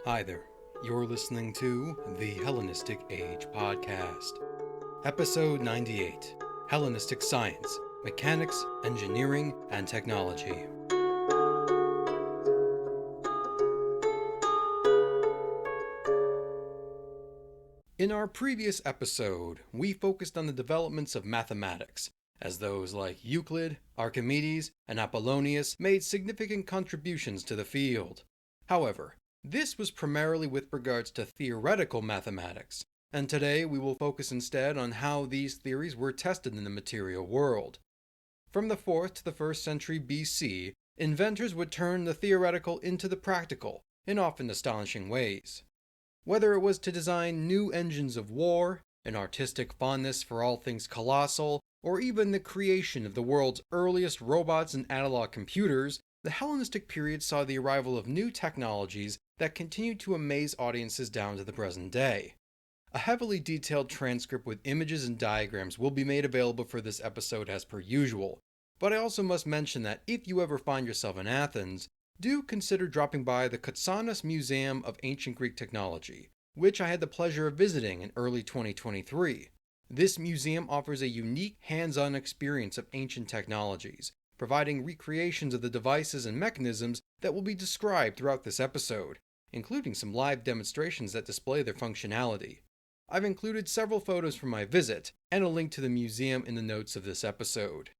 Hi there, you're listening to the Hellenistic Age Podcast. Episode 98, Hellenistic Science, Mechanics, Engineering, and Technology. In our previous episode, we focused on the developments of mathematics, as those like Euclid, Archimedes, and Apollonius made significant contributions to the field. However, this was primarily with regards to theoretical mathematics, and today we will focus instead on how these theories were tested in the material world. From the 4th to the 1st century BC, inventors would turn the theoretical into the practical, in often astonishing ways. Whether it was to design new engines of war, an artistic fondness for all things colossal, or even the creation of the world's earliest robots and analog computers, the Hellenistic period saw the arrival of new technologies that continue to amaze audiences down to the present day. A heavily detailed transcript with images and diagrams will be made available for this episode as per usual, but I also must mention that if you ever find yourself in Athens, do consider dropping by the Colossus Museum of Ancient Greek Technology, which I had the pleasure of visiting in early 2023. This museum offers a unique hands-on experience of ancient technologies, providing recreations of the devices and mechanisms that will be described throughout this episode, including some live demonstrations that display their functionality. I've included several photos from my visit, and a link to the museum in the notes of this episode.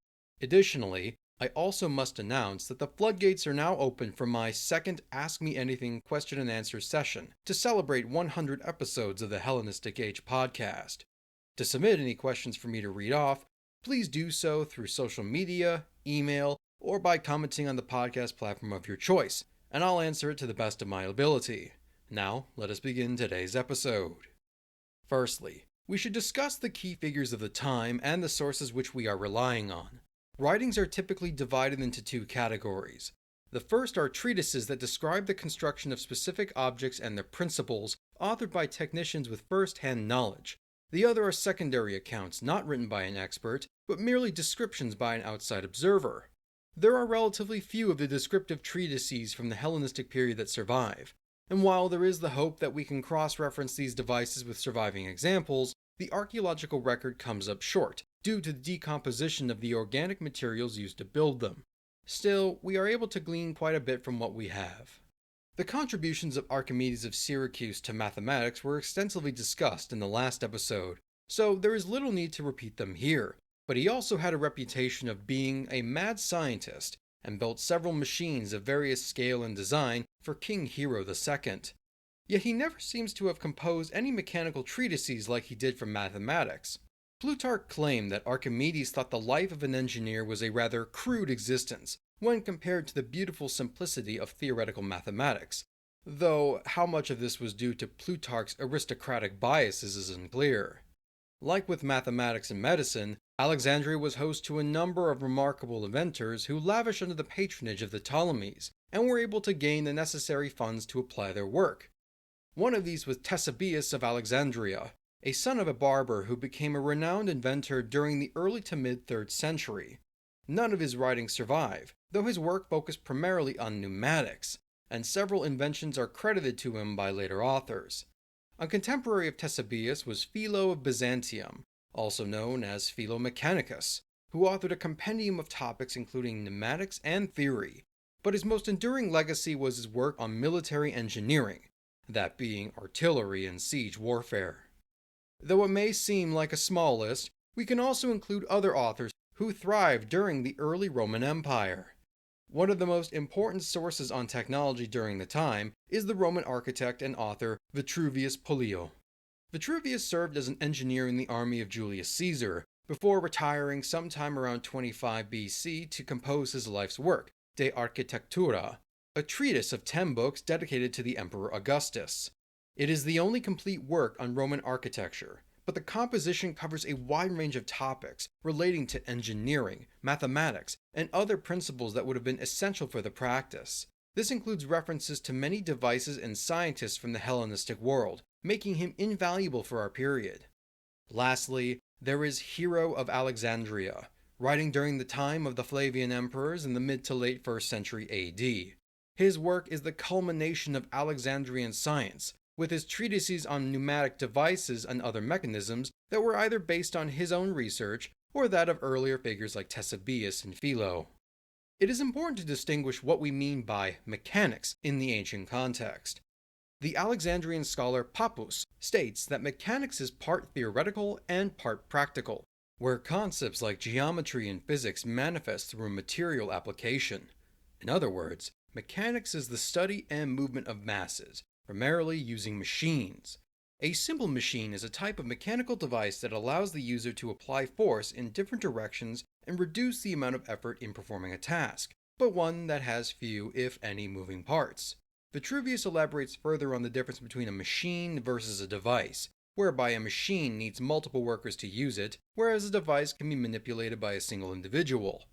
Additionally, I also must announce that the floodgates are now open for my second Ask Me Anything question and answer session to celebrate 100 episodes of the Hellenistic Age podcast. To submit any questions for me to read off, please do so through social media, email, or by commenting on the podcast platform of your choice, and I'll answer it to the best of my ability. Now, let us begin today's episode. Firstly, we should discuss the key figures of the time and the sources which we are relying on. Writings are typically divided into two categories. The first are treatises that describe the construction of specific objects and their principles, authored by technicians with first-hand knowledge. The other are secondary accounts not written by an expert, but merely descriptions by an outside observer. There are relatively few of the descriptive treatises from the Hellenistic period that survive, and while there is the hope that we can cross-reference these devices with surviving examples, the archaeological record comes up short, due to the decomposition of the organic materials used to build them. Still, we are able to glean quite a bit from what we have. The contributions of Archimedes of Syracuse to mathematics were extensively discussed in the last episode, so there is little need to repeat them here, but he also had a reputation of being a mad scientist and built several machines of various scale and design for King Hero II. Yet he never seems to have composed any mechanical treatises like he did for mathematics. Plutarch claimed that Archimedes thought the life of an engineer was a rather crude existence when compared to the beautiful simplicity of theoretical mathematics, though how much of this was due to Plutarch's aristocratic biases is unclear. Like with mathematics and medicine, Alexandria was host to a number of remarkable inventors who lavished under the patronage of the Ptolemies and were able to gain the necessary funds to apply their work. One of these was Ctesibius of Alexandria, a son of a barber who became a renowned inventor during the early to mid-3rd century. None of his writings survive, though his work focused primarily on pneumatics, and several inventions are credited to him by later authors. A contemporary of Ctesibius was Philo of Byzantium, also known as Philo Mechanicus, who authored a compendium of topics including pneumatics and theory, but his most enduring legacy was his work on military engineering, that being artillery and siege warfare. Though it may seem like a small list, we can also include other authors who thrived during the early Roman Empire. One of the most important sources on technology during the time is the Roman architect and author Vitruvius Pollio. Vitruvius served as an engineer in the army of Julius Caesar, before retiring sometime around 25 BC to compose his life's work, De Architectura, a treatise of 10 books dedicated to the Emperor Augustus. It is the only complete work on Roman architecture, but the composition covers a wide range of topics relating to engineering, mathematics, and other principles that would have been essential for the practice. This includes references to many devices and scientists from the Hellenistic world, making him invaluable for our period. Lastly, there is Hero of Alexandria, writing during the time of the Flavian emperors in the mid to late 1st century AD. His work is the culmination of Alexandrian science, with his treatises on pneumatic devices and other mechanisms that were either based on his own research or that of earlier figures like Ctesibius and Hero. It is important to distinguish what we mean by mechanics in the ancient context. The Alexandrian scholar Pappus states that mechanics is part theoretical and part practical, where concepts like geometry and physics manifest through a material application. In other words, mechanics is the study and movement of masses, primarily using machines. A simple machine is a type of mechanical device that allows the user to apply force in different directions and reduce the amount of effort in performing a task, but one that has few, if any, moving parts. Vitruvius elaborates further on the difference between a machine versus a device, whereby a machine needs multiple workers to use it, whereas a device can be manipulated by a single individual.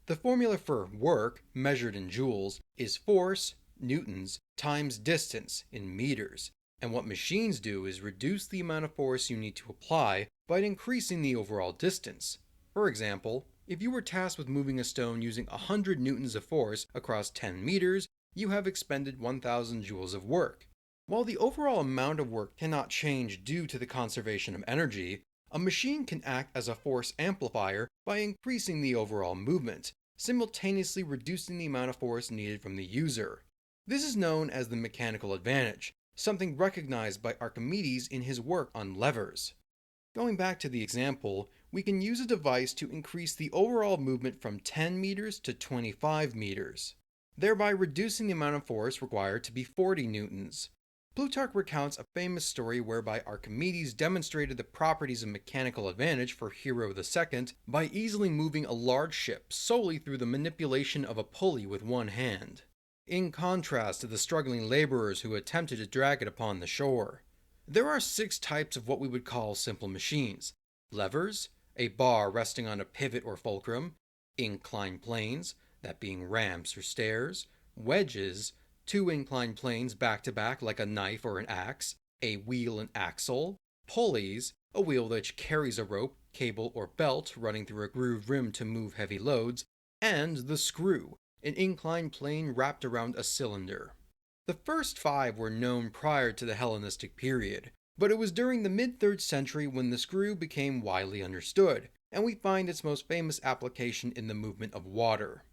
The formula for work, measured in joules, is force, newtons, times distance, in meters, and what machines do is reduce the amount of force you need to apply by increasing the overall distance. For example, if you were tasked with moving a stone using 100 newtons of force across 10 meters, you have expended 1000 joules of work. While the overall amount of work cannot change due to the conservation of energy, a machine can act as a force amplifier by increasing the overall movement, simultaneously reducing the amount of force needed from the user. This is known as the mechanical advantage, something recognized by Archimedes in his work on levers. Going back to the example, we can use a device to increase the overall movement from 10 meters to 25 meters, thereby reducing the amount of force required to be 40 newtons. Plutarch recounts a famous story whereby Archimedes demonstrated the properties of mechanical advantage for Hero II by easily moving a large ship solely through the manipulation of a pulley with one hand, in contrast to the struggling laborers who attempted to drag it upon the shore. There are 6 types of what we would call simple machines: levers, a bar resting on a pivot or fulcrum; inclined planes, that being ramps or stairs; wedges, 2 inclined planes back to back like a knife or an axe; a wheel and axle; pulleys, a wheel which carries a rope, cable, or belt running through a grooved rim to move heavy loads; and the screw, an inclined plane wrapped around a cylinder. The first 5 were known prior to the Hellenistic period, but it was during the mid-3rd century when the screw became widely understood, and we find its most famous application in the movement of water.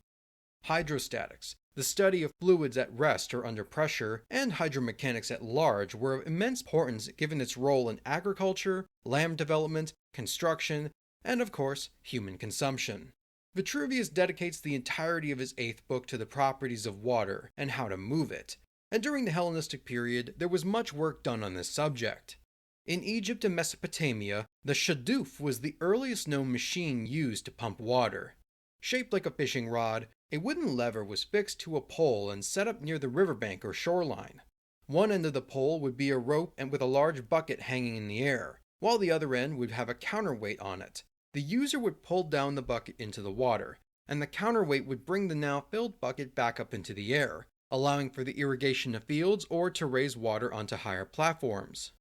Hydrostatics, the study of fluids at rest or under pressure, and hydromechanics at large were of immense importance given its role in agriculture, land development, construction, and of course, human consumption. Vitruvius dedicates the entirety of his 8th book to the properties of water and how to move it, and during the Hellenistic period there was much work done on this subject. In Egypt and Mesopotamia, the shaduf was the earliest known machine used to pump water. Shaped like a fishing rod, a wooden lever was fixed to a pole and set up near the riverbank or shoreline. One end of the pole would be a rope and with a large bucket hanging in the air, while the other end would have a counterweight on it. The user would pull down the bucket into the water, and the counterweight would bring the now filled bucket back up into the air, allowing for the irrigation of fields or to raise water onto higher platforms.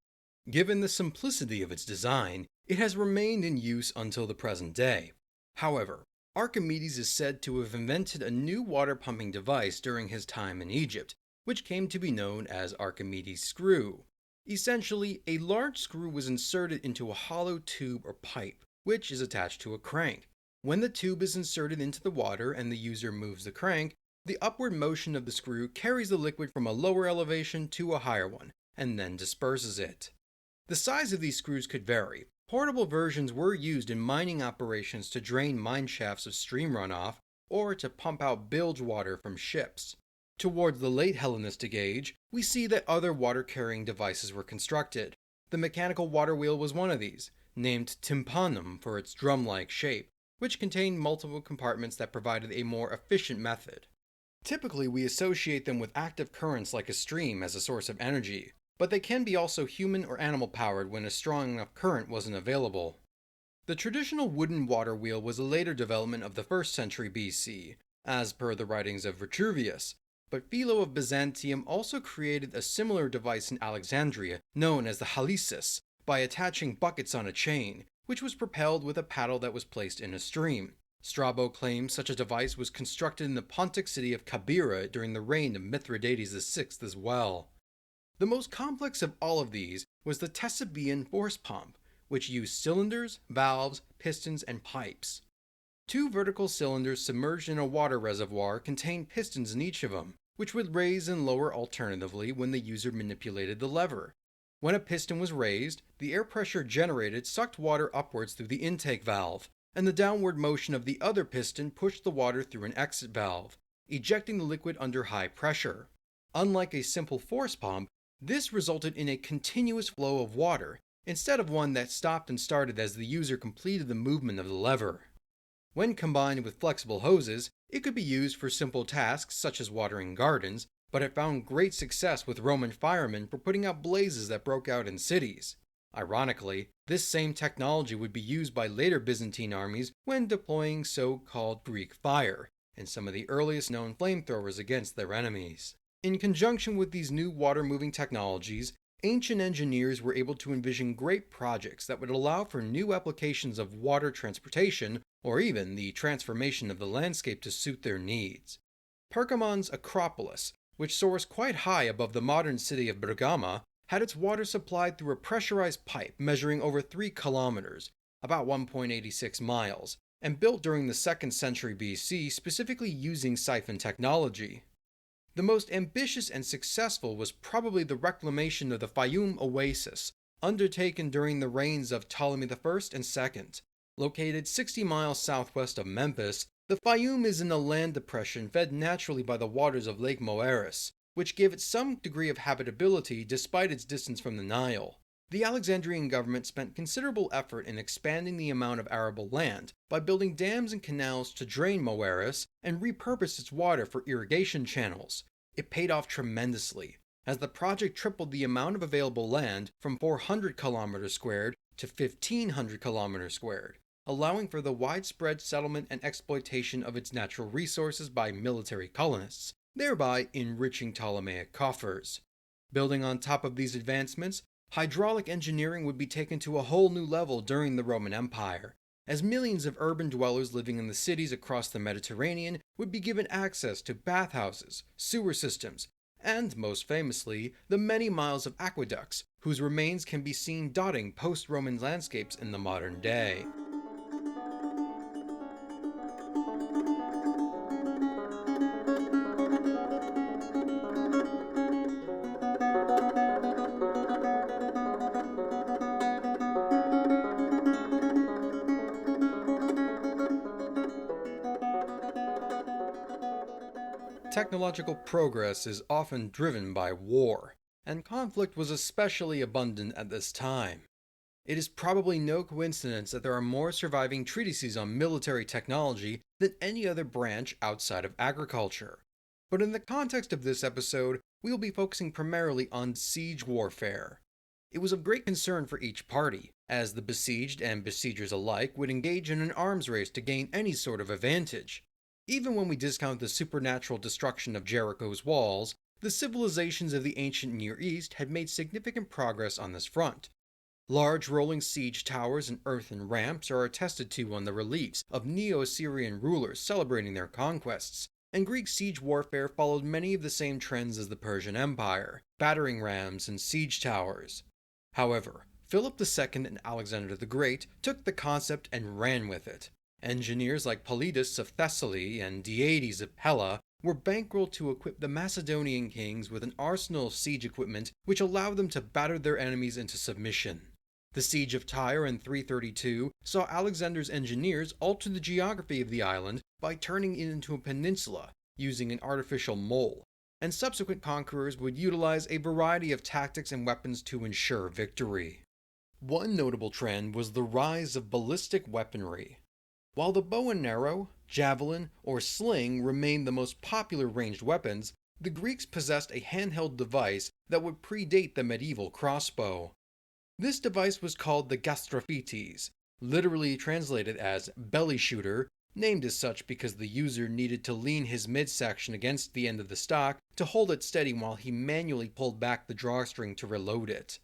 Given the simplicity of its design, it has remained in use until the present day. However, Archimedes is said to have invented a new water pumping device during his time in Egypt, which came to be known as Archimedes' screw. Essentially, a large screw was inserted into a hollow tube or pipe, which is attached to a crank. When the tube is inserted into the water and the user moves the crank, the upward motion of the screw carries the liquid from a lower elevation to a higher one, and then disperses it. The size of these screws could vary. Portable versions were used in mining operations to drain mine shafts of stream runoff, or to pump out bilge water from ships. Towards the late Hellenistic age, we see that other water-carrying devices were constructed. The mechanical water wheel was one of these, named tympanum for its drum-like shape, which contained multiple compartments that provided a more efficient method. Typically, we associate them with active currents like a stream as a source of energy, but they can be also human or animal powered when a strong enough current wasn't available. The traditional wooden water wheel was a later development of the 1st century BC, as per the writings of Vitruvius, but Philo of Byzantium also created a similar device in Alexandria known as the halesis by attaching buckets on a chain, which was propelled with a paddle that was placed in a stream. Strabo claims such a device was constructed in the Pontic city of Cabira during the reign of Mithridates VI as well. The most complex of all of these was the Ctesibian force pump, which used cylinders, valves, pistons, and pipes. Two vertical cylinders submerged in a water reservoir contained pistons in each of them, which would raise and lower alternatively when the user manipulated the lever. When a piston was raised, the air pressure generated sucked water upwards through the intake valve, and the downward motion of the other piston pushed the water through an exit valve, ejecting the liquid under high pressure. Unlike a simple force pump, this resulted in a continuous flow of water, instead of one that stopped and started as the user completed the movement of the lever. When combined with flexible hoses, it could be used for simple tasks such as watering gardens, but it found great success with Roman firemen for putting out blazes that broke out in cities. Ironically, this same technology would be used by later Byzantine armies when deploying so-called Greek fire, and some of the earliest known flamethrowers against their enemies. In conjunction with these new water-moving technologies, ancient engineers were able to envision great projects that would allow for new applications of water transportation, or even the transformation of the landscape to suit their needs. Pergamon's Acropolis, which soars quite high above the modern city of Bergama, had its water supplied through a pressurized pipe measuring over 3 kilometers, about 1.86 miles, and built during the 2nd century BC specifically using siphon technology. The most ambitious and successful was probably the reclamation of the Fayum Oasis, undertaken during the reigns of Ptolemy I and II. Located 60 miles southwest of Memphis, the Fayum is in a land depression fed naturally by the waters of Lake Moeris, which gave it some degree of habitability despite its distance from the Nile. The Alexandrian government spent considerable effort in expanding the amount of arable land by building dams and canals to drain Moeris and repurpose its water for irrigation channels. It paid off tremendously, as the project tripled the amount of available land from 400 kilometers squared to 1,500 kilometers squared, allowing for the widespread settlement and exploitation of its natural resources by military colonists, thereby enriching Ptolemaic coffers. Building on top of these advancements, hydraulic engineering would be taken to a whole new level during the Roman Empire, as millions of urban dwellers living in the cities across the Mediterranean would be given access to bathhouses, sewer systems, and, most famously, the many miles of aqueducts, whose remains can be seen dotting post-Roman landscapes in the modern day. Technological progress is often driven by war, and conflict was especially abundant at this time. It is probably no coincidence that there are more surviving treatises on military technology than any other branch outside of agriculture. But in the context of this episode, we will be focusing primarily on siege warfare. It was of great concern for each party, as the besieged and besiegers alike would engage in an arms race to gain any sort of advantage. Even when we discount the supernatural destruction of Jericho's walls, the civilizations of the ancient Near East had made significant progress on this front. Large rolling siege towers and earthen ramps are attested to on the reliefs of Neo-Assyrian rulers celebrating their conquests, and Greek siege warfare followed many of the same trends as the Persian Empire, battering rams and siege towers. However, Philip II and Alexander the Great took the concept and ran with it. Engineers like Polidas of Thessaly and Diades of Pella were bankrolled to equip the Macedonian kings with an arsenal of siege equipment which allowed them to batter their enemies into submission. The siege of Tyre in 332 saw Alexander's engineers alter the geography of the island by turning it into a peninsula using an artificial mole, and subsequent conquerors would utilize a variety of tactics and weapons to ensure victory. One notable trend was the rise of ballistic weaponry. While the bow and arrow, javelin, or sling remained the most popular ranged weapons, the Greeks possessed a handheld device that would predate the medieval crossbow. This device was called the gastrophetes, literally translated as belly shooter, named as such because the user needed to lean his midsection against the end of the stock to hold it steady while he manually pulled back the drawstring to reload it.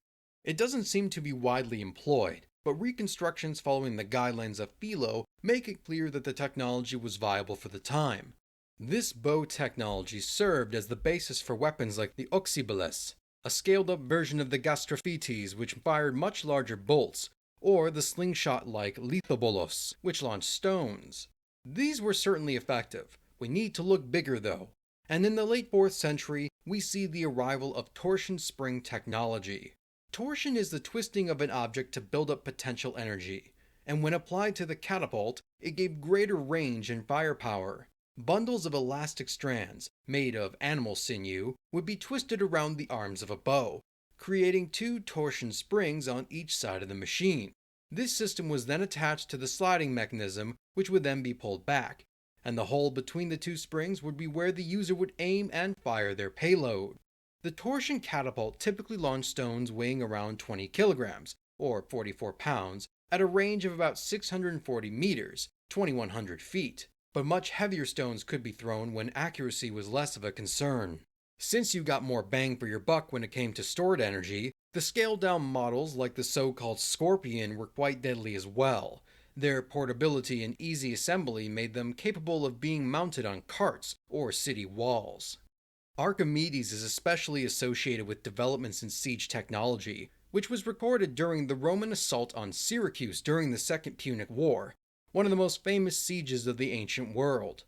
It doesn't seem to be widely employed, but reconstructions following the guidelines of Philo make it clear that the technology was viable for the time. This bow technology served as the basis for weapons like the oxybolus, a scaled-up version of the gastrophetes which fired much larger bolts, or the slingshot-like lithobolos, which launched stones. These were certainly effective. We need to look bigger though. And in the late 4th century, we see the arrival of torsion spring technology. Torsion is the twisting of an object to build up potential energy, and when applied to the catapult, it gave greater range and firepower. Bundles of elastic strands, made of animal sinew, would be twisted around the arms of a bow, creating 2 torsion springs on each side of the machine. This system was then attached to the sliding mechanism, which would then be pulled back, and the hole between the 2 springs would be where the user would aim and fire their payload. The torsion catapult typically launched stones weighing around 20 kilograms, or 44 pounds, at a range of about 640 meters, 2,100 feet. But much heavier stones could be thrown when accuracy was less of a concern. Since you got more bang for your buck when it came to stored energy, the scaled-down models like the so-called Scorpion were quite deadly as well. Their portability and easy assembly made them capable of being mounted on carts or city walls. Archimedes is especially associated with developments in siege technology, which was recorded during the Roman assault on Syracuse during the Second Punic War, one of the most famous sieges of the ancient world.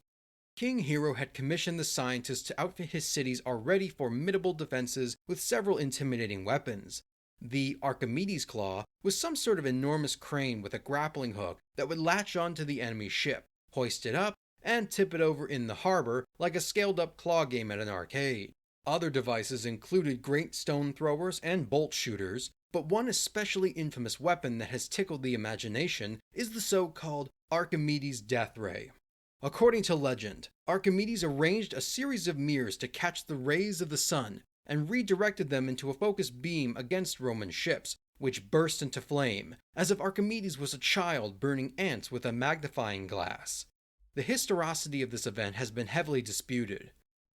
King Hero had commissioned the scientists to outfit his city's already formidable defenses with several intimidating weapons. The Archimedes claw was some sort of enormous crane with a grappling hook that would latch onto the enemy ship, hoist it up, and tip it over in the harbor like a scaled-up claw game at an arcade. Other devices included great stone throwers and bolt shooters, but one especially infamous weapon that has tickled the imagination is the so-called Archimedes' death ray. According to legend, Archimedes arranged a series of mirrors to catch the rays of the sun and redirected them into a focused beam against Roman ships, which burst into flame, as if Archimedes was a child burning ants with a magnifying glass. The historicity of this event has been heavily disputed.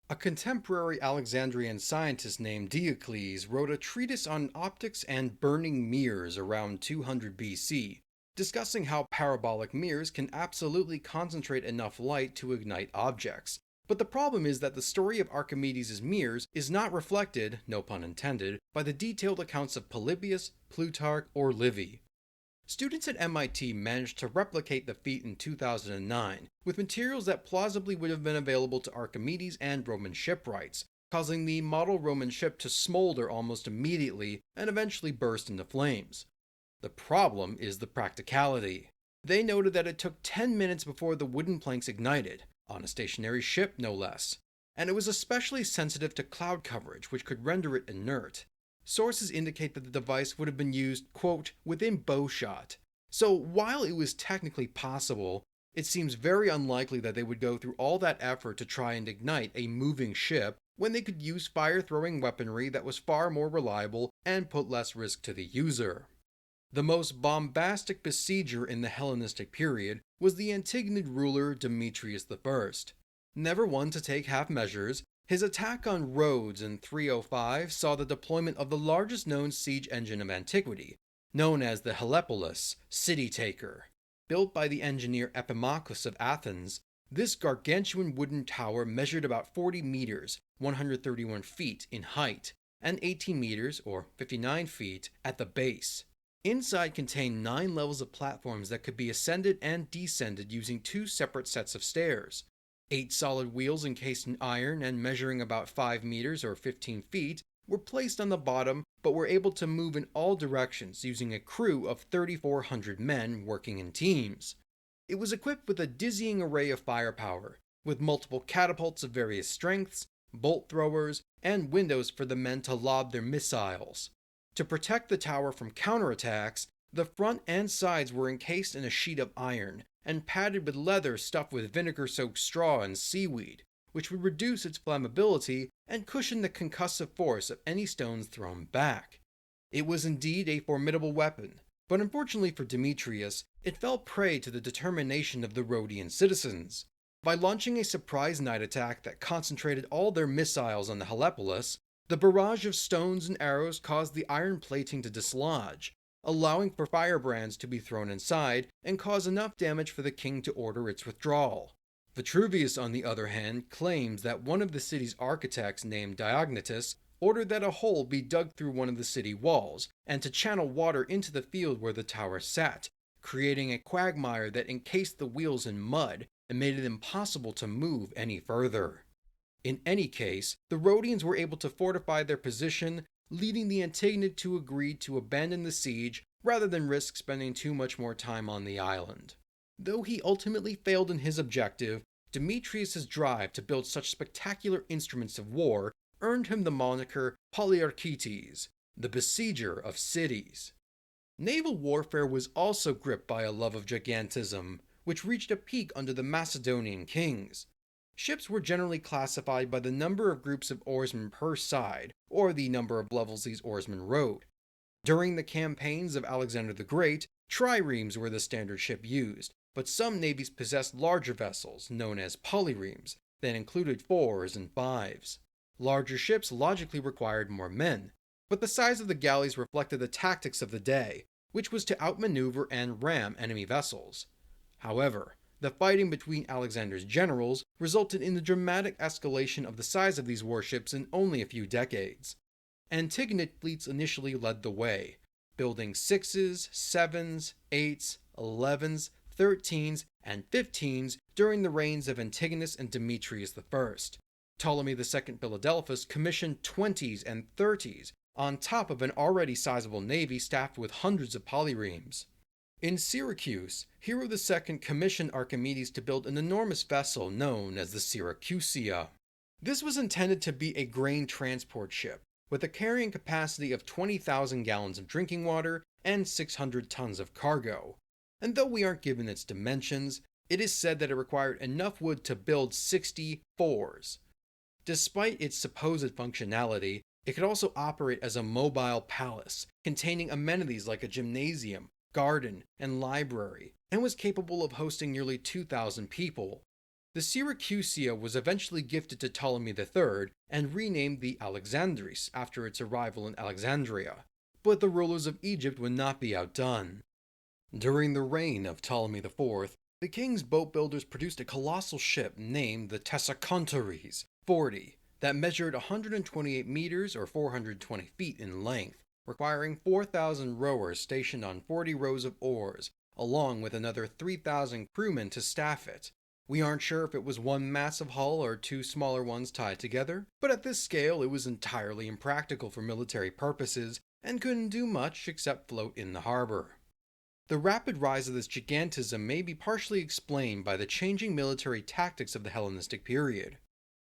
A contemporary Alexandrian scientist named Diocles wrote a treatise on optics and burning mirrors around 200 BC, discussing how parabolic mirrors can absolutely concentrate enough light to ignite objects. But the problem is that the story of Archimedes' mirrors is not reflected, no pun intended, by the detailed accounts of Polybius, Plutarch, or Livy. Students at MIT managed to replicate the feat in 2009 with materials that plausibly would have been available to Archimedes and Roman shipwrights, causing the model Roman ship to smolder almost immediately and eventually burst into flames. The problem is the practicality. They noted that it took 10 minutes before the wooden planks ignited, on a stationary ship no less, and it was especially sensitive to cloud coverage, which could render it inert. Sources indicate that the device would have been used, quote, within bowshot. So while it was technically possible, it seems very unlikely that they would go through all that effort to try and ignite a moving ship when they could use fire-throwing weaponry that was far more reliable and put less risk to the user. The most bombastic besieger in the Hellenistic period was the Antigonid ruler Demetrius I. Never one to take half measures, his attack on Rhodes in 305 saw the deployment of the largest known siege engine of antiquity, known as the Hellepolis, City Taker. Built by the engineer Epimachus of Athens, this gargantuan wooden tower measured about 40 meters, 131 feet in height, and 18 meters, or 59 feet, at the base. Inside contained 9 levels of platforms that could be ascended and descended using 2 separate sets of stairs. 8 solid wheels encased in iron and measuring about 5 meters or 15 feet were placed on the bottom but were able to move in all directions using a crew of 3,400 men working in teams. It was equipped with a dizzying array of firepower, with multiple catapults of various strengths, bolt throwers, and windows for the men to lob their missiles. To protect the tower from counterattacks, the front and sides were encased in a sheet of iron and padded with leather stuffed with vinegar-soaked straw and seaweed, which would reduce its flammability and cushion the concussive force of any stones thrown back. It was indeed a formidable weapon, but unfortunately for Demetrius, it fell prey to the determination of the Rhodian citizens. By launching a surprise night attack that concentrated all their missiles on the Hellepolis, the barrage of stones and arrows caused the iron plating to dislodge, allowing for firebrands to be thrown inside and cause enough damage for the king to order its withdrawal. Vitruvius, on the other hand, claims that one of the city's architects, named Gigantism, ordered that a hole be dug through one of the city walls, and to channel water into the field where the tower sat, creating a quagmire that encased the wheels in mud and made it impossible to move any further. In any case, the Rhodians were able to fortify their position, leading the Antigonid to agree to abandon the siege rather than risk spending too much more time on the island. Though he ultimately failed in his objective, Demetrius's drive to build such spectacular instruments of war earned him the moniker Polyarchetes, the besieger of cities. Naval warfare was also gripped by a love of gigantism, which reached a peak under the Macedonian kings. Ships were generally classified by the number of groups of oarsmen per side, or the number of levels these oarsmen rode. During the campaigns of Alexander the Great, triremes were the standard ship used, but some navies possessed larger vessels, known as polyremes, that included 4s and 5s. Larger ships logically required more men, but the size of the galleys reflected the tactics of the day, which was to outmaneuver and ram enemy vessels. However, the fighting between Alexander's generals resulted in the dramatic escalation of the size of these warships in only a few decades. Antigonid fleets initially led the way, building 6s, 7s, 8s, 11s, 13s, and 15s during the reigns of Antigonus and Demetrius I. Ptolemy II Philadelphus commissioned 20s and 30s, on top of an already sizable navy staffed with hundreds of polyremes. In Syracuse, Hero II commissioned Archimedes to build an enormous vessel known as the Syracusia. This was intended to be a grain transport ship, with a carrying capacity of 20,000 gallons of drinking water and 600 tons of cargo. And though we aren't given its dimensions, it is said that it required enough wood to build 60 4s. Despite its supposed functionality, it could also operate as a mobile palace, containing amenities like a gymnasium, garden, and library, and was capable of hosting nearly 2,000 people. The Syracusia was eventually gifted to Ptolemy III and renamed the Alexandris after its arrival in Alexandria, but the rulers of Egypt would not be outdone. During the reign of Ptolemy IV, the king's boat builders produced a colossal ship named the Tessacontares 40 that measured 128 meters or 420 feet in length, requiring 4,000 rowers stationed on 40 rows of oars, along with another 3,000 crewmen to staff it. We aren't sure if it was one massive hull or two smaller ones tied together, but at this scale it was entirely impractical for military purposes and couldn't do much except float in the harbor. The rapid rise of this gigantism may be partially explained by the changing military tactics of the Hellenistic period.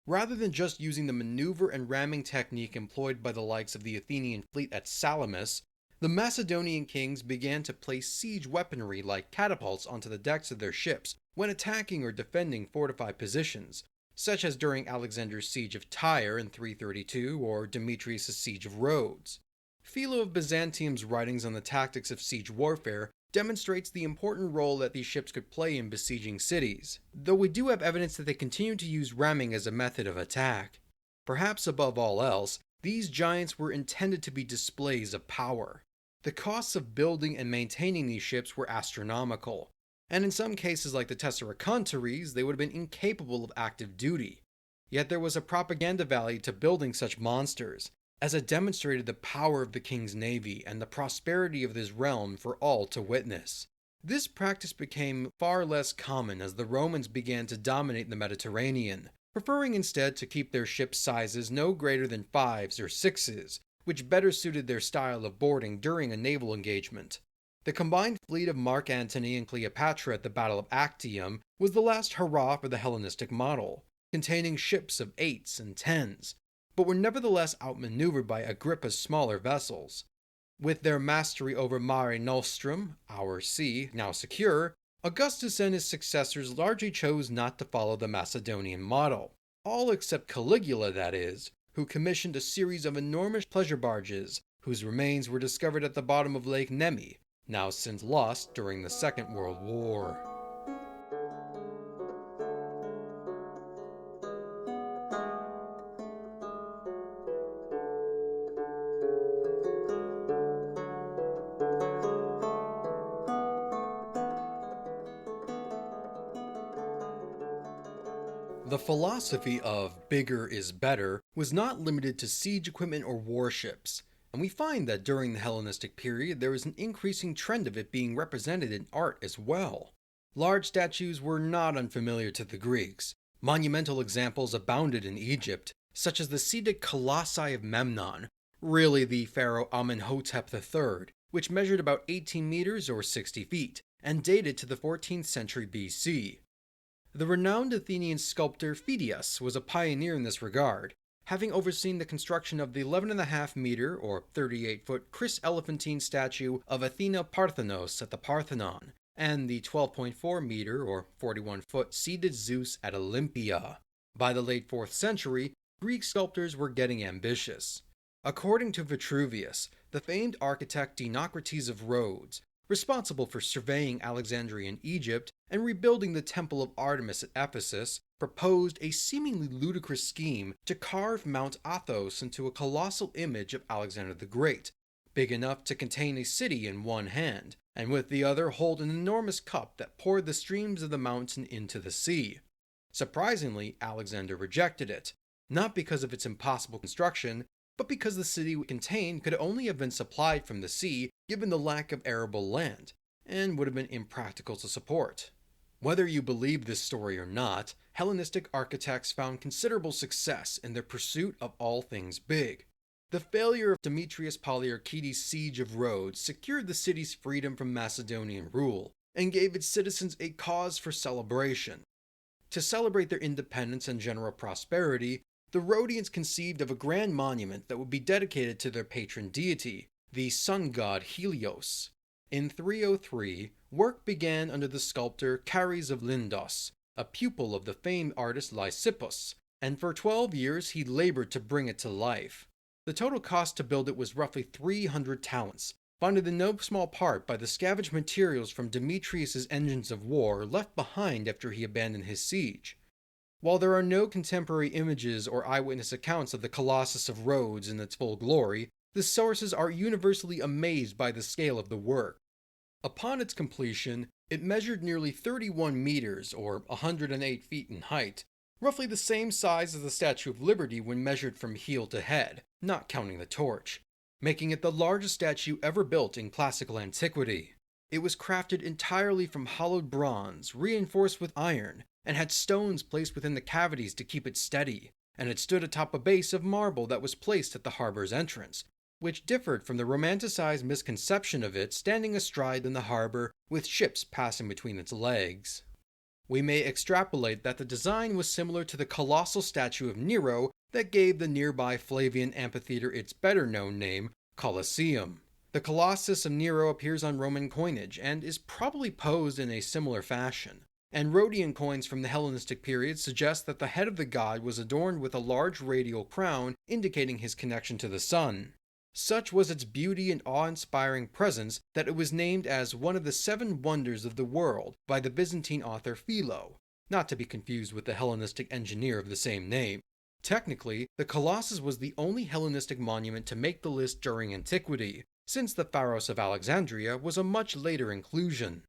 Rather than just using the maneuver and ramming technique employed by the likes of the Athenian fleet at Salamis, the Macedonian kings began to place siege weaponry like catapults onto the decks of their ships when attacking or defending fortified positions, such as during Alexander's siege of Tyre in 332 or Demetrius' siege of Rhodes. Philo of Byzantium's writings on the tactics of siege warfare demonstrates the important role that these ships could play in besieging cities, though we do have evidence that they continued to use ramming as a method of attack. Perhaps above all else, these giants were intended to be displays of power. The costs of building and maintaining these ships were astronomical, and in some cases like the Tessaracontares, they would have been incapable of active duty. Yet there was a propaganda value to building such monsters, as it demonstrated the power of the king's navy and the prosperity of this realm for all to witness. This practice became far less common as the Romans began to dominate the Mediterranean, preferring instead to keep their ship sizes no greater than 5s or 6s, which better suited their style of boarding during a naval engagement. The combined fleet of Mark Antony and Cleopatra at the Battle of Actium was the last hurrah for the Hellenistic model, containing ships of 8s and 10s, but were nevertheless outmaneuvered by Agrippa's smaller vessels. With their mastery over Mare Nostrum, our sea, now secure, Augustus and his successors largely chose not to follow the Macedonian model, all except Caligula, that is, who commissioned a series of enormous pleasure barges whose remains were discovered at the bottom of Lake Nemi, now since lost during the Second World War. The philosophy of bigger is better was not limited to siege equipment or warships, and we find that during the Hellenistic period there was an increasing trend of it being represented in art as well. Large statues were not unfamiliar to the Greeks. Monumental examples abounded in Egypt, such as the seated colossi of Memnon, really the pharaoh Amenhotep III, which measured about 18 meters or 60 feet, and dated to the 14th century BC. The renowned Athenian sculptor Phidias was a pioneer in this regard, having overseen the construction of the 11.5-meter or 38-foot chryselephantine statue of Athena Parthenos at the Parthenon, and the 12.4-meter or 41-foot seated Zeus at Olympia. By the late 4th century, Greek sculptors were getting ambitious. According to Vitruvius, the famed architect Dinocrates of Rhodes, responsible for surveying Alexandrian Egypt and rebuilding the Temple of Artemis at Ephesus, proposed a seemingly ludicrous scheme to carve Mount Athos into a colossal image of Alexander the Great, big enough to contain a city in one hand, and with the other hold an enormous cup that poured the streams of the mountain into the sea. Surprisingly, Alexander rejected it, not because of its impossible construction, but because the city it contained could only have been supplied from the sea given the lack of arable land, and would have been impractical to support. Whether you believe this story or not, Hellenistic architects found considerable success in their pursuit of all things big. The failure of Demetrius Poliorcetes' siege of Rhodes secured the city's freedom from Macedonian rule, and gave its citizens a cause for celebration. To celebrate their independence and general prosperity, the Rhodians conceived of a grand monument that would be dedicated to their patron deity, the sun god Helios. In 303, work began under the sculptor Chares of Lindos, a pupil of the famed artist Lysippus, and for 12 years he labored to bring it to life. The total cost to build it was roughly 300 talents, funded in no small part by the scavenged materials from Demetrius's engines of war left behind after he abandoned his siege. While there are no contemporary images or eyewitness accounts of the Colossus of Rhodes in its full glory, the sources are universally amazed by the scale of the work. Upon its completion, it measured nearly 31 meters or 108 feet in height, roughly the same size as the Statue of Liberty when measured from heel to head, not counting the torch, making it the largest statue ever built in classical antiquity. It was crafted entirely from hollowed bronze, reinforced with iron, and had stones placed within the cavities to keep it steady, and it stood atop a base of marble that was placed at the harbor's entrance, which differed from the romanticized misconception of it standing astride in the harbor with ships passing between its legs. We may extrapolate that the design was similar to the colossal statue of Nero that gave the nearby Flavian amphitheater its better-known name, Colosseum. The Colossus of Nero appears on Roman coinage and is probably posed in a similar fashion, and Rhodian coins from the Hellenistic period suggest that the head of the god was adorned with a large radial crown indicating his connection to the sun. Such was its beauty and awe-inspiring presence that it was named as one of the 7 wonders of the world by the Byzantine author Philo, not to be confused with the Hellenistic engineer of the same name. Technically, the Colossus was the only Hellenistic monument to make the list during antiquity, since the Pharos of Alexandria was a much later inclusion.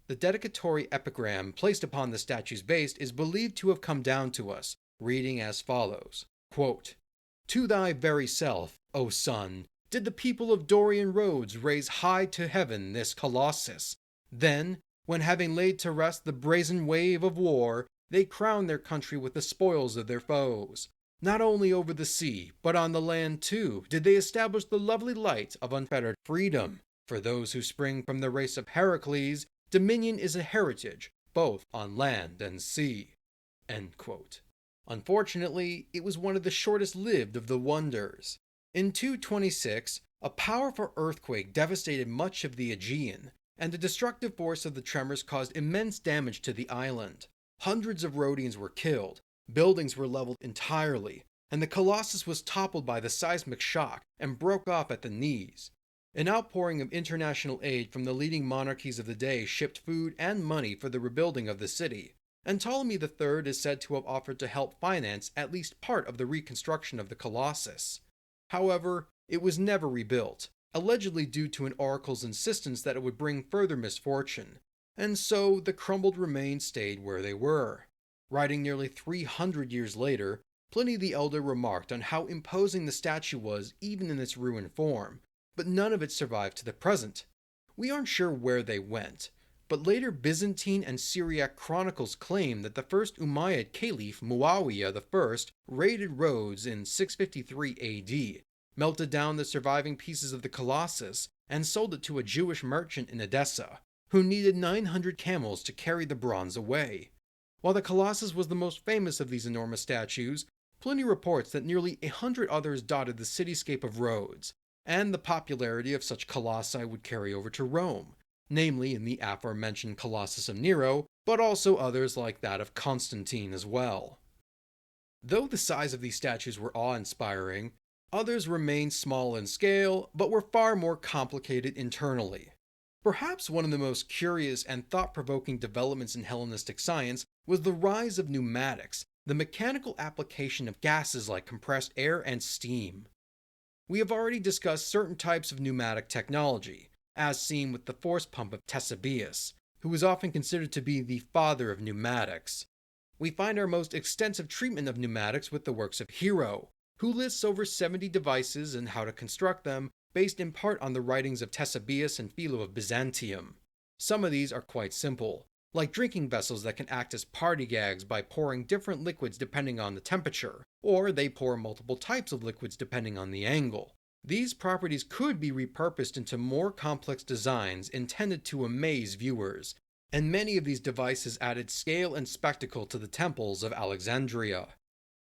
The dedicatory epigram placed upon the statue's base is believed to have come down to us, reading as follows, quote, "To thy very self, O sun, did the people of Dorian Rhodes raise high to heaven this Colossus. Then, when having laid to rest the brazen wave of war, they crowned their country with the spoils of their foes. Not only over the sea, but on the land too, did they establish the lovely light of unfettered freedom. For those who spring from the race of Heracles, dominion is a heritage, both on land and sea." End quote. Unfortunately, it was one of the shortest lived of the wonders. In 226, a powerful earthquake devastated much of the Aegean, and the destructive force of the tremors caused immense damage to the island. Hundreds of Rhodians were killed, buildings were leveled entirely, and the Colossus was toppled by the seismic shock and broke off at the knees. An outpouring of international aid from the leading monarchies of the day shipped food and money for the rebuilding of the city, and Ptolemy III is said to have offered to help finance at least part of the reconstruction of the Colossus. However, it was never rebuilt, allegedly due to an oracle's insistence that it would bring further misfortune, and so the crumbled remains stayed where they were. Writing nearly 300 years later, Pliny the Elder remarked on how imposing the statue was even in its ruined form, but none of it survived to the present. We aren't sure where they went, but later Byzantine and Syriac chronicles claim that the first Umayyad caliph Muawiyah I raided Rhodes in 653 AD, melted down the surviving pieces of the Colossus, and sold it to a Jewish merchant in Edessa, who needed 900 camels to carry the bronze away. While the Colossus was the most famous of these enormous statues, Pliny reports that nearly 100 others dotted the cityscape of Rhodes, and the popularity of such colossi would carry over to Rome, namely in the aforementioned Colossus of Nero, but also others like that of Constantine as well. Though the size of these statues were awe-inspiring, others remained small in scale, but were far more complicated internally. Perhaps one of the most curious and thought-provoking developments in Hellenistic science was the rise of pneumatics, the mechanical application of gases like compressed air and steam. We have already discussed certain types of pneumatic technology, as seen with the force pump of Ctesibius, who is often considered to be the father of pneumatics. We find our most extensive treatment of pneumatics with the works of Hero, who lists over 70 devices and how to construct them, based in part on the writings of Ctesibius and Philo of Byzantium. Some of these are quite simple, like drinking vessels that can act as party gags by pouring different liquids depending on the temperature, or they pour multiple types of liquids depending on the angle. These properties could be repurposed into more complex designs intended to amaze viewers, and many of these devices added scale and spectacle to the temples of Alexandria.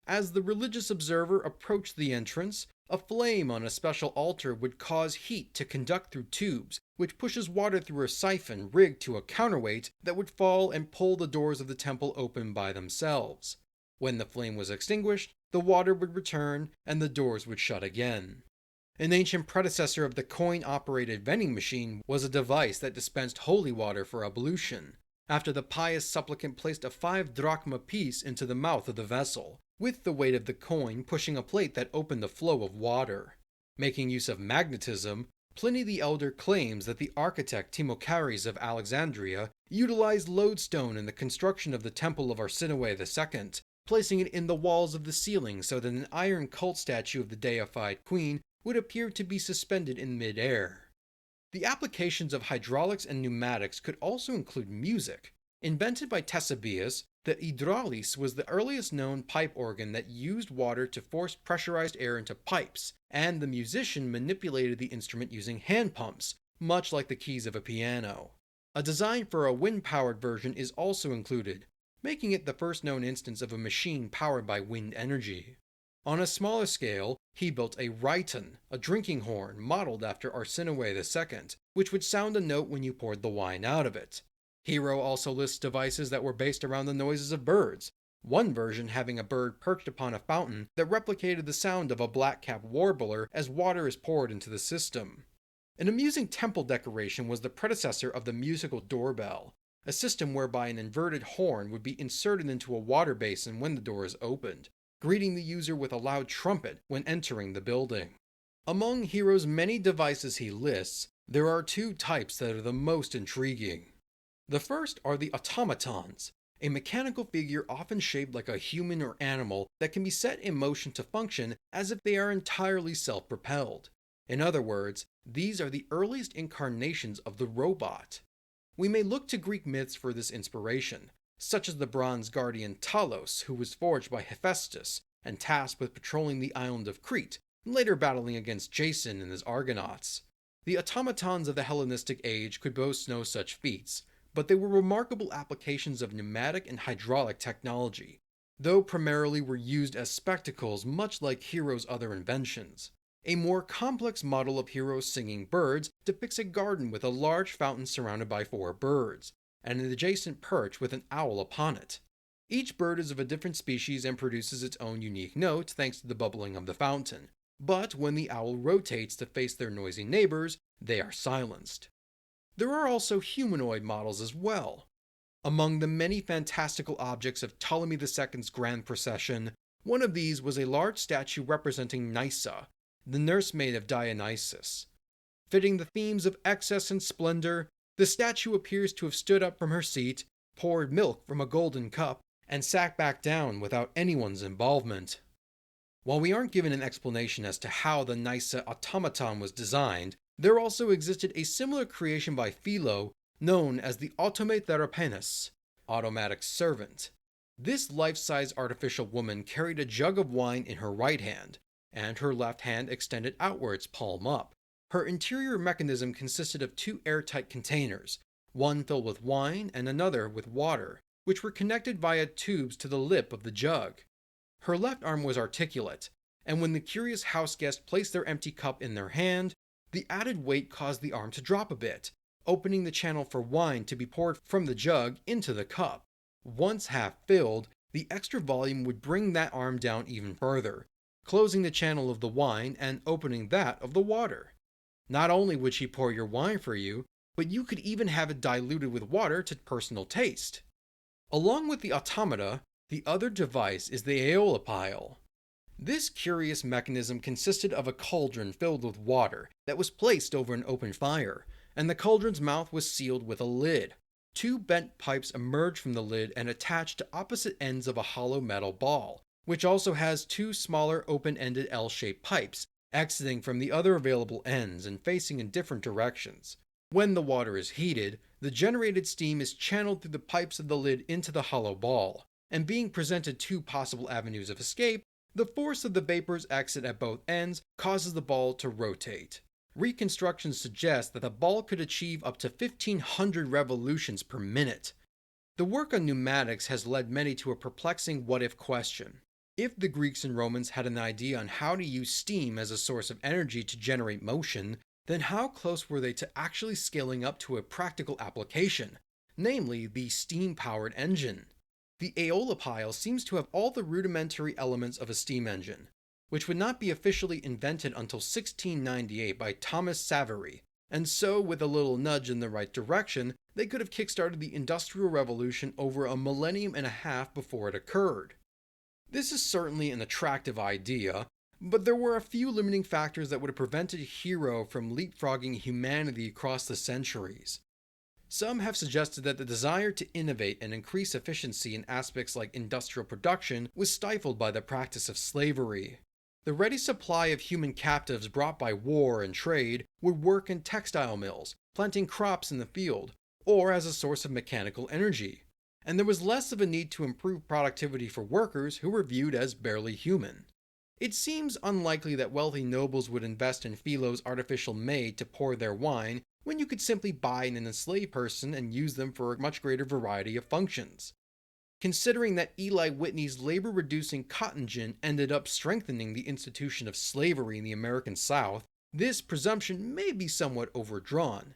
As the religious observer approached the entrance, a flame on a special altar would cause heat to conduct through tubes, which pushes water through a siphon rigged to a counterweight that would fall and pull the doors of the temple open by themselves. When the flame was extinguished, the water would return and the doors would shut again. An ancient predecessor of the coin-operated vending machine was a device that dispensed holy water for ablution, after the pious supplicant placed a 5-drachma piece into the mouth of the vessel, with the weight of the coin pushing a plate that opened the flow of water. Making use of magnetism, Pliny the Elder claims that the architect Timochares of Alexandria utilized lodestone in the construction of the temple of Arsinoe II, placing it in the walls of the ceiling so that an iron cult statue of the deified queen would appear to be suspended in mid-air. The applications of hydraulics and pneumatics could also include music. Invented by Ctesibius, the hydraulis was the earliest known pipe organ that used water to force pressurized air into pipes, and the musician manipulated the instrument using hand pumps, much like the keys of a piano. A design for a wind-powered version is also included, making it the first known instance of a machine powered by wind energy. On a smaller scale, he built a Rhodian, a drinking horn modeled after Arsinoe II, which would sound a note when you poured the wine out of it. Hero also lists devices that were based around the noises of birds, one version having a bird perched upon a fountain that replicated the sound of a black-capped warbler as water is poured into the system. An amusing temple decoration was the predecessor of the musical doorbell, a system whereby an inverted horn would be inserted into a water basin when the door is opened, greeting the user with a loud trumpet when entering the building. Among Hero's many devices he lists, there are two types that are the most intriguing. The first are the automatons, a mechanical figure often shaped like a human or animal that can be set in motion to function as if they are entirely self-propelled. In other words, these are the earliest incarnations of the robot. We may look to Greek myths for this inspiration, such as the bronze guardian Talos, who was forged by Hephaestus and tasked with patrolling the island of Crete, and later battling against Jason and his Argonauts. The automatons of the Hellenistic age could boast no such feats, but they were remarkable applications of pneumatic and hydraulic technology, though primarily were used as spectacles much like Hero's other inventions. A more complex model of Hero's singing birds depicts a garden with a large fountain surrounded by 4 birds, and an adjacent perch with an owl upon it. Each bird is of a different species and produces its own unique note thanks to the bubbling of the fountain, but when the owl rotates to face their noisy neighbors, they are silenced. There are also humanoid models as well. Among the many fantastical objects of Ptolemy II's grand procession, one of these was a large statue representing Nysa, the nursemaid of Dionysus. Fitting the themes of excess and splendor, the statue appears to have stood up from her seat, poured milk from a golden cup, and sat back down without anyone's involvement. While we aren't given an explanation as to how the Nyssa automaton was designed, there also existed a similar creation by Philo known as the automatons, automatic servant. This life-size artificial woman carried a jug of wine in her right hand, and her left hand extended outwards, palm up. Her interior mechanism consisted of two airtight containers, one filled with wine and another with water, which were connected via tubes to the lip of the jug. Her left arm was articulate, and when the curious house guest placed their empty cup in their hand, the added weight caused the arm to drop a bit, opening the channel for wine to be poured from the jug into the cup. Once half filled, the extra volume would bring that arm down even further, closing the channel of the wine and opening that of the water. Not only would she pour your wine for you, but you could even have it diluted with water to personal taste. Along with the automata, the other device is the aeolipile. This curious mechanism consisted of a cauldron filled with water that was placed over an open fire, and the cauldron's mouth was sealed with a lid. Two bent pipes emerge from the lid and attach to opposite ends of a hollow metal ball, which also has two smaller open-ended L-shaped pipes exiting from the other available ends and facing in different directions. When the water is heated, the generated steam is channeled through the pipes of the lid into the hollow ball, and being presented two possible avenues of escape, the force of the vapor's exit at both ends causes the ball to rotate. Reconstructions suggest that the ball could achieve up to 1,500 revolutions per minute. The work on pneumatics has led many to a perplexing what-if question. If the Greeks and Romans had an idea on how to use steam as a source of energy to generate motion, then how close were they to actually scaling up to a practical application, namely the steam-powered engine? The aeolipile seems to have all the rudimentary elements of a steam engine, which would not be officially invented until 1698 by Thomas Savery, and so with a little nudge in the right direction, they could have kickstarted the Industrial Revolution over a millennium and a half before it occurred. This is certainly an attractive idea, but there were a few limiting factors that would have prevented Hero from leapfrogging humanity across the centuries. Some have suggested that the desire to innovate and increase efficiency in aspects like industrial production was stifled by the practice of slavery. The ready supply of human captives brought by war and trade would work in textile mills, planting crops in the field, or as a source of mechanical energy, and there was less of a need to improve productivity for workers who were viewed as barely human. It seems unlikely that wealthy nobles would invest in Philo's artificial maid to pour their wine when you could simply buy an enslaved person and use them for a much greater variety of functions. Considering that Eli Whitney's labor-reducing cotton gin ended up strengthening the institution of slavery in the American South, this presumption may be somewhat overdrawn.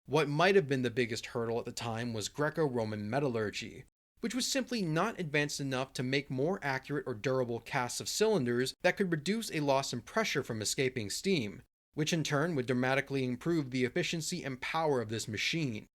What might have been the biggest hurdle at the time was Greco-Roman metallurgy, which was simply not advanced enough to make more accurate or durable casts of cylinders that could reduce a loss in pressure from escaping steam, which in turn would dramatically improve the efficiency and power of this machine.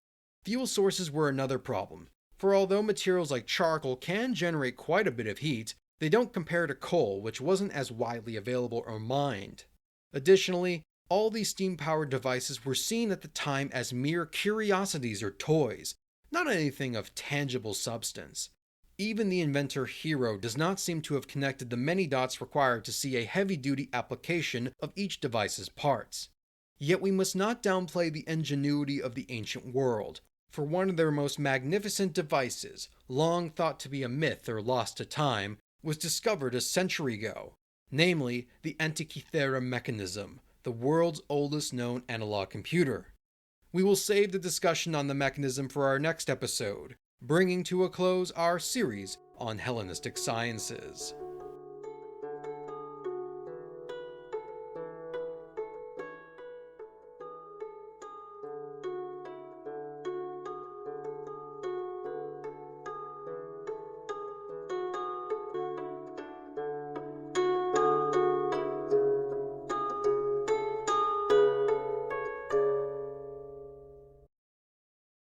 Fuel sources were another problem, for although materials like charcoal can generate quite a bit of heat, they don't compare to coal, which wasn't as widely available or mined. Additionally, all these steam-powered devices were seen at the time as mere curiosities or toys, not anything of tangible substance. Even the inventor Hero does not seem to have connected the many dots required to see a heavy-duty application of each device's parts. Yet we must not downplay the ingenuity of the ancient world, for one of their most magnificent devices, long thought to be a myth or lost to time, was discovered a century ago, namely the Antikythera mechanism, the world's oldest known analog computer. We will save the discussion on the mechanism for our next episode, bringing to a close our series on Hellenistic sciences.